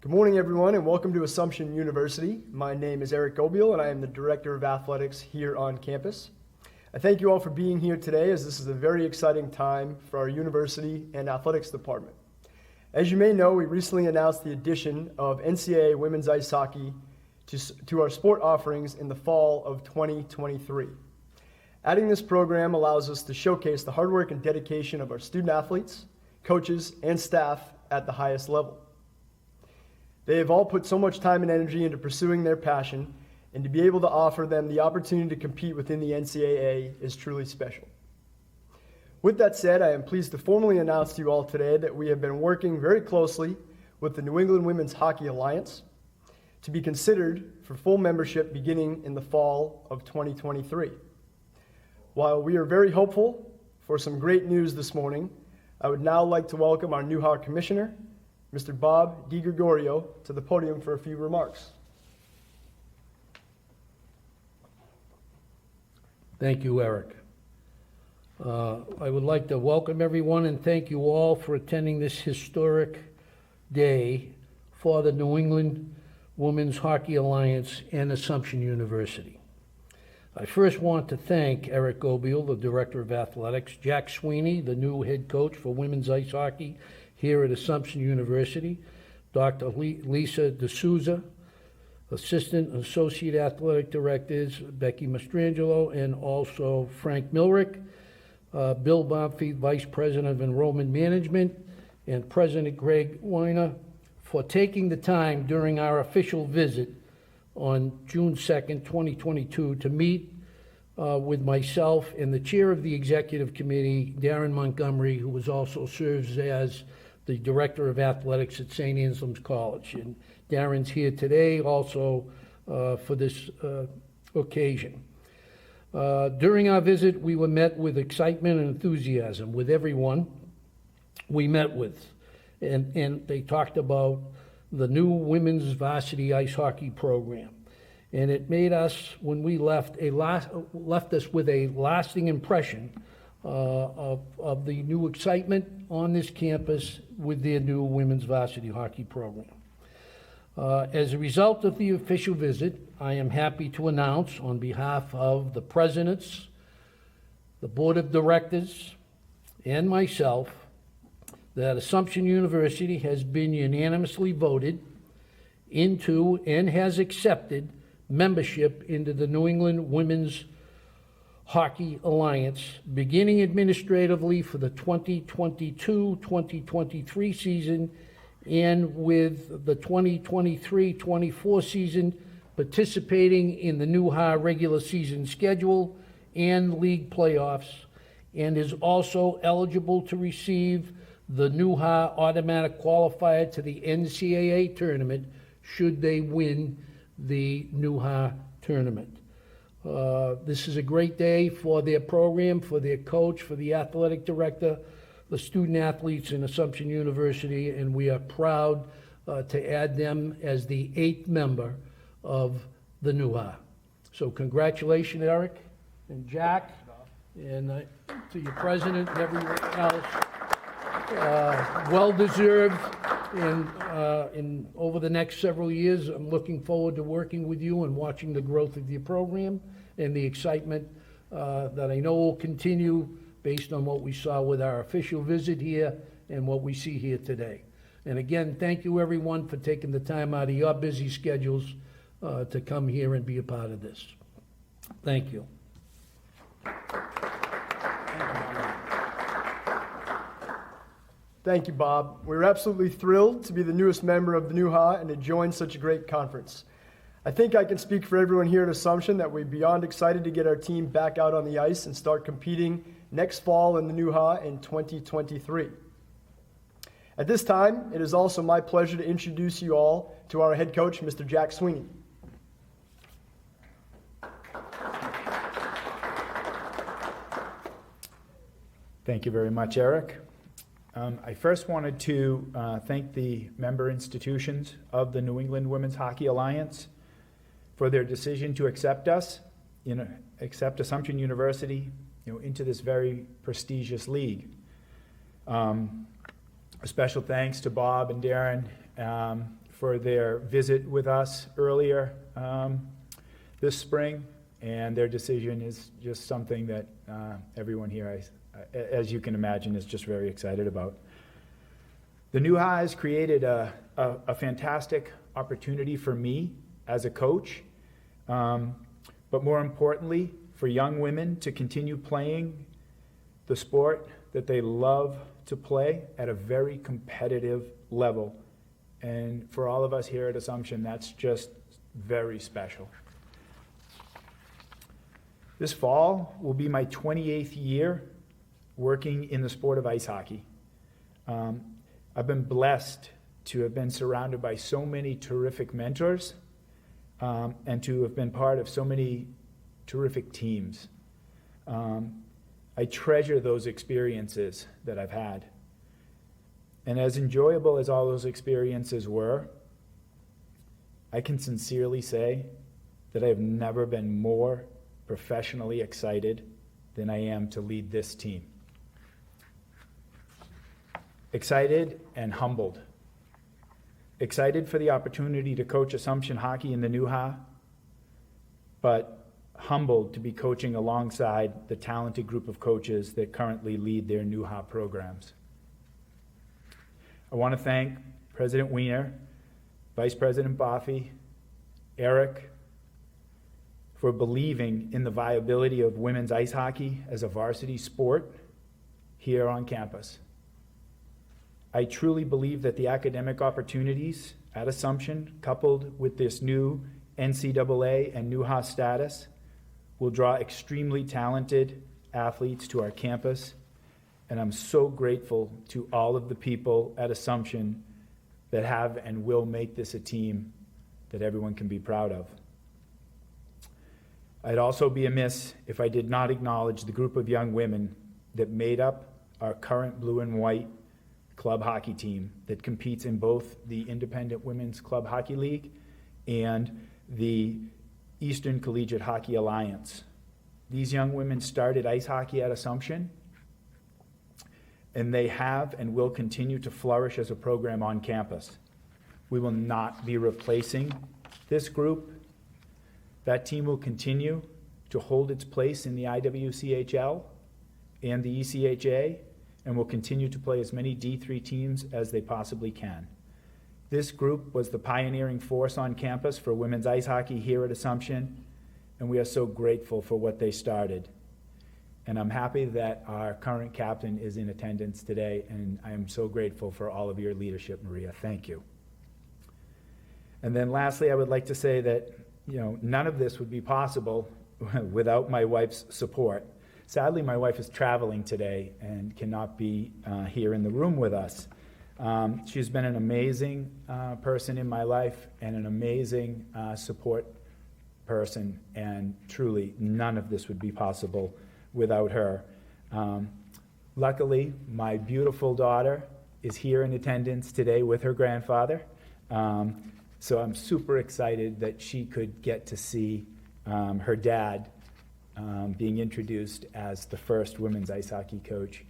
Good morning, everyone, and welcome to Assumption University. My name is Eric Gobiel, and I am the Director of Athletics here on campus. I thank you all for being here today, as this is a very exciting time for our university and athletics department. As you may know, we recently announced the addition of NCAA women's ice hockey to our sport offerings in the fall of 2023. Adding this program allows us to showcase the hard work and dedication of our student athletes, coaches, and staff at the highest level. They have all put so much time and energy into pursuing their passion, and to be able to offer them the opportunity to compete within the NCAA is truly special. With that said, I am pleased to formally announce to you all today that we have been working very closely with the New England Women's Hockey Alliance to be considered for full membership beginning in the fall of 2023. While we are very hopeful for some great news this morning, I would now like to welcome our NEWHA Commissioner, Mr. Bob DiGregorio, to the podium for a few remarks. Thank you, Eric. I would like to welcome everyone and thank you all for attending this historic day for the New England Women's Hockey Alliance and Assumption University. I first want to thank Eric Gobiel, the Director of Athletics, Jack Sweeney, the new head coach for women's ice hockey here at Assumption University, Dr. Lisa D'Souza, Assistant and Associate Athletic Directors Becky Mastrangelo, and also Frank Milrick, Bill Bonfeet, Vice President of Enrollment Management, and President Greg Weiner, for taking the time during our official visit on June 2nd, 2022, to meet with myself and the chair of the executive committee, Darren Montgomery, who also serves as the Director of Athletics at St. Anselm College. And Darren's here today also for this occasion. During our visit, we were met with excitement and enthusiasm with everyone we met with. And they talked about the new women's varsity ice hockey program. And it made us, when we left us with a lasting impression of the new excitement on this campus with their new women's varsity hockey program. As a result of the official visit, I am happy to announce on behalf of the presidents, the board of directors, and myself that Assumption University has been unanimously voted into and has accepted membership into the New England Women's Hockey Alliance, beginning administratively for the 2022-2023 season, and with the 2023-24 season participating in the NEWHA regular season schedule and league playoffs, and is also eligible to receive the NEWHA automatic qualifier to the NCAA tournament should they win the NEWHA tournament. This is a great day for their program, for their coach, for the athletic director, the student athletes in Assumption University, and we are proud to add them as the 8th member of the NEWHA. So congratulations, Eric and Jack, and to your president and everyone else. Well-deserved, and over the next several years, I'm looking forward to working with you and watching the growth of your program and the excitement that I know will continue based on what we saw with our official visit here and what we see here today. And again, thank you everyone for taking the time out of your busy schedules to come here and be a part of this. Thank you. Thank you, Bob. We're absolutely thrilled to be the newest member of the NEWHA and to join such a great conference. I think I can speak for everyone here at Assumption that we're beyond excited to get our team back out on the ice and start competing next fall in the NEWHA in 2023. At this time, it is also my pleasure to introduce you all to our head coach, Mr. Jack Sweeney. Thank you very much, Eric. I first wanted to thank the member institutions of the New England Women's Hockey Alliance for their decision to accept us, accept Assumption University, into this very prestigious league. A special thanks to Bob and Darren for their visit with us earlier this spring, and their decision is just something that everyone here, as you can imagine, is just very excited about. The NEWHA has created a fantastic opportunity for me as a coach, but more importantly, for young women to continue playing the sport that they love to play at a very competitive level. And for all of us here at Assumption, that's just very special. This fall will be my 28th year working in the sport of ice hockey. I've been blessed to have been surrounded by so many terrific mentors and to have been part of so many terrific teams. I treasure those experiences that I've had. And as enjoyable as all those experiences were, I can sincerely say that I have never been more professionally excited than I am to lead this team. Excited and humbled. Excited for the opportunity to coach Assumption hockey in the NEWHA, but humbled to be coaching alongside the talented group of coaches that currently lead their NEWHA programs. I want to thank President Weiner, Vice President Boffey, Eric, for believing in the viability of women's ice hockey as a varsity sport here on campus. I truly believe that the academic opportunities at Assumption, coupled with this new NCAA and NEWHA status, will draw extremely talented athletes to our campus, and I'm so grateful to all of the people at Assumption that have and will make this a team that everyone can be proud of. I'd also be amiss if I did not acknowledge the group of young women that made up our current blue and white club hockey team that competes in both the Independent Women's Club Hockey League and the Eastern Collegiate Hockey Alliance. These young women started ice hockey at Assumption, and they have and will continue to flourish as a program on campus. We will not be replacing this group. That team will continue to hold its place in the IWCHL and the ECHA, and will continue to play as many D3 teams as they possibly can. This group was the pioneering force on campus for women's ice hockey here at Assumption, and we are so grateful for what they started. And I'm happy that our current captain is in attendance today, and I am so grateful for all of your leadership, Maria. Thank you. And then lastly, I would like to say that, none of this would be possible without my wife's support. Sadly, my wife is traveling today and cannot be here in the room with us. She's been an amazing person in my life and an amazing support person, and truly none of this would be possible without her. Luckily, my beautiful daughter is here in attendance today with her grandfather, so I'm super excited that she could get to see her dad being introduced as the first women's ice hockey coach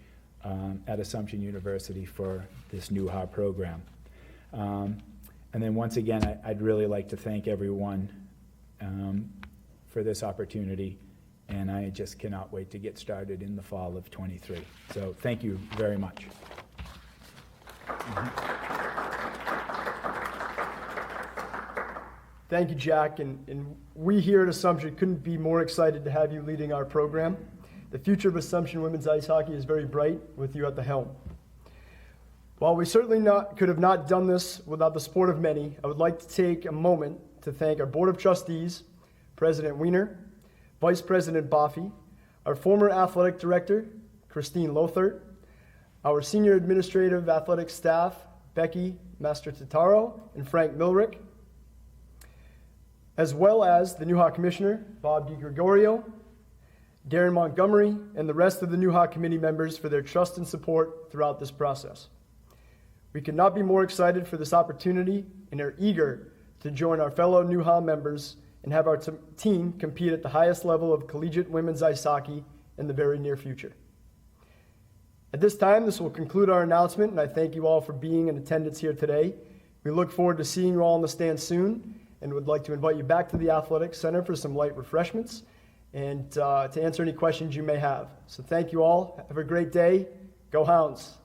at Assumption University for this NEWHA program. And then once again, I'd really like to thank everyone for this opportunity, and I just cannot wait to get started in the fall of '23. So thank you very much. Thank you, Jack, and we here at Assumption couldn't be more excited to have you leading our program. The future of Assumption women's ice hockey is very bright with you at the helm. While we certainly could have not done this without the support of many, I would like to take a moment to thank our Board of Trustees, President Weiner, Vice President Boffey, our former Athletic Director, Christine Lothert, our Senior Administrative Athletic Staff, Becky Master-Titaro and Frank Milrick, as well as the NEWHA Commissioner, Bob DiGregorio, Darren Montgomery, and the rest of the NEWHA committee members for their trust and support throughout this process. We could not be more excited for this opportunity and are eager to join our fellow NEWHA members and have our team compete at the highest level of collegiate women's ice hockey in the very near future. At this time, this will conclude our announcement, and I thank you all for being in attendance here today. We look forward to seeing you all in the stands soon and would like to invite you back to the Athletic Center for some light refreshments and to answer any questions you may have. So thank you all. Have a great day. Go Hounds.